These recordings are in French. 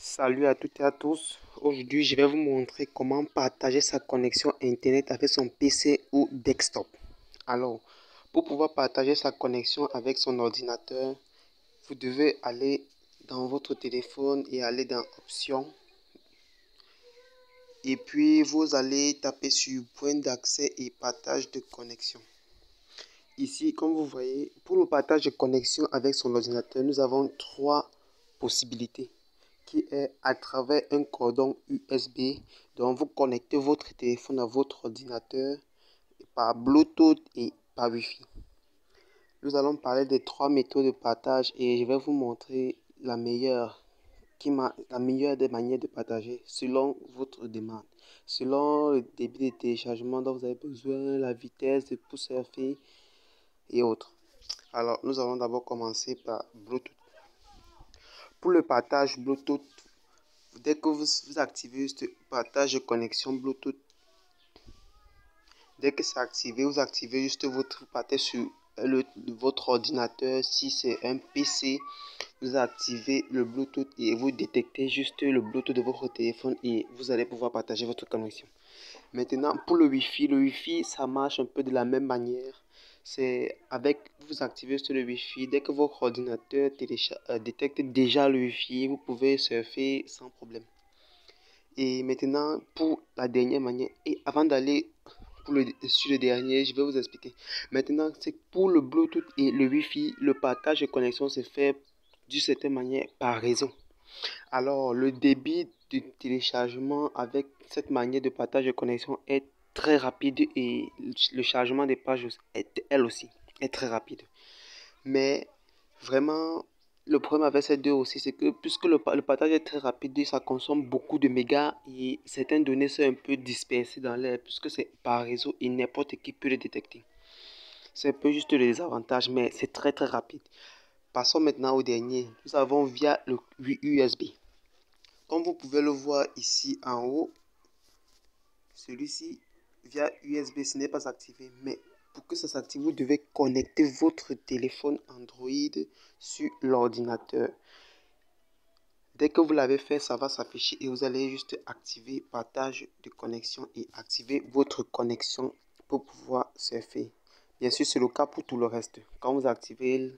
Salut à toutes et à tous. Aujourd'hui, je vais vous montrer comment partager sa connexion Internet avec son PC ou desktop. Alors, pour pouvoir partager sa connexion avec son ordinateur, vous devez aller dans votre téléphone et aller dans Options. Et puis, vous allez taper sur Point d'accès et partage de connexion. Ici, comme vous voyez, pour le partage de connexion avec son ordinateur, nous avons trois possibilités. Qui est à travers un cordon USB. Donc, vous connectez votre téléphone à votre ordinateur par Bluetooth et par Wi-Fi. Nous allons parler des trois méthodes de partage et je vais vous montrer la meilleure des manières de partager selon votre demande, selon le débit de téléchargement dont vous avez besoin, la vitesse pour surfer et autres. Alors, nous allons d'abord commencer par Bluetooth. Pour le partage Bluetooth, dès que vous activez ce partage de connexion Bluetooth, dès que c'est activé, vous activez juste vous partez sur votre ordinateur. Si c'est un PC, vous activez le Bluetooth et vous détectez juste le Bluetooth de votre téléphone et vous allez pouvoir partager votre connexion. Maintenant, pour le Wi-Fi, ça marche un peu de la même manière. C'est vous activez sur le Wi-Fi, dès que votre ordinateur détecte déjà le Wi-Fi, vous pouvez surfer sans problème. Et maintenant, pour la dernière manière, et avant d'aller sur le dernier, je vais vous expliquer. Maintenant, c'est pour le Bluetooth et le Wi-Fi, le partage de connexion se fait d'une certaine manière par réseau. Alors, le débit de téléchargement avec cette manière de partage de connexion est très rapide et le chargement des pages elle aussi est très rapide. Mais vraiment, le problème avec ces deux aussi, c'est que puisque le partage est très rapide, ça consomme beaucoup de mégas et certaines données sont un peu dispersées dans l'air puisque c'est par réseau et n'importe qui peut le détecter. C'est un peu juste le désavantage, mais c'est très très rapide. Passons maintenant au dernier. Nous avons via le USB. Comme vous pouvez le voir ici en haut, celui-ci via USB, ce n'est pas activé, mais pour que ça s'active, vous devez connecter votre téléphone Android sur l'ordinateur. Dès que vous l'avez fait, ça va s'afficher et vous allez juste activer partage de connexion et activer votre connexion pour pouvoir surfer. Bien sûr, c'est le cas pour tout le reste. Quand vous activez,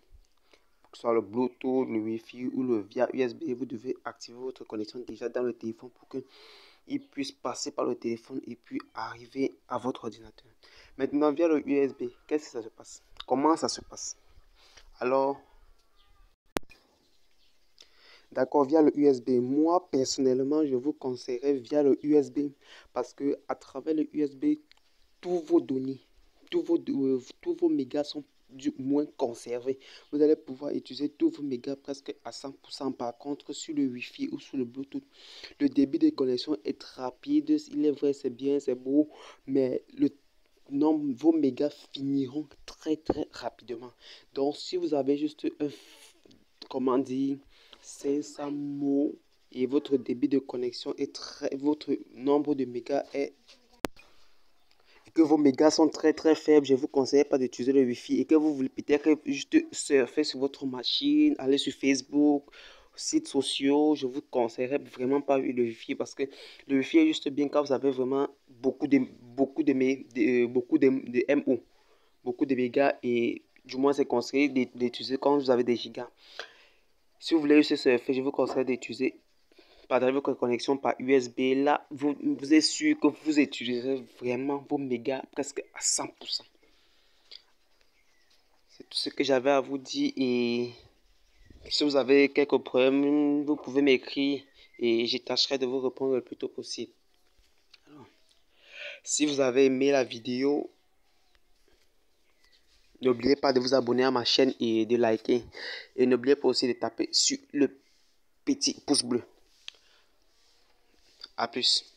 que ce soit le Bluetooth, le Wi-Fi ou le via USB, vous devez activer votre connexion déjà dans le téléphone pour qu'il puisse passer par le téléphone et puis arriver à votre ordinateur. Maintenant, via le USB, qu'est-ce que ça se passe? Comment ça se passe? Alors, d'accord, via le USB. Moi, personnellement, je vous conseillerais via le USB parce que à travers le USB, tous vos données, tous vos mégas sont du moins conservés. Vous allez pouvoir utiliser tous vos mégas presque à 100%. Par contre, sur le Wi-Fi ou sur le Bluetooth, le débit de connexion est rapide. Il est vrai, c'est bien, c'est beau, mais vos mégas finiront très très rapidement. Donc, si vous avez juste comment dire, 500 mots et votre débit de connexion est votre nombre de mégas est que vos mégas sont très très faibles, je ne vous conseille pas d'utiliser le Wi-Fi et que vous voulez peut-être juste surfer sur votre machine, aller sur Facebook, sites sociaux, je vous conseillerais vraiment pas le Wi-Fi parce que le Wi-Fi est juste bien quand vous avez vraiment de MO, beaucoup de mégas et du moins c'est conseillé d'utiliser quand vous avez des gigas. Si vous voulez juste surfer, je vous conseille d'utiliser partager votre connexion par USB. Là, vous êtes sûr que vous utiliserez vraiment vos mégas presque à 100%. C'est tout ce que j'avais à vous dire et si vous avez quelques problèmes, vous pouvez m'écrire et je tâcherai de vous répondre le plus tôt possible. Alors, si vous avez aimé la vidéo, n'oubliez pas de vous abonner à ma chaîne et de liker. Et n'oubliez pas aussi de taper sur le petit pouce bleu. A plus.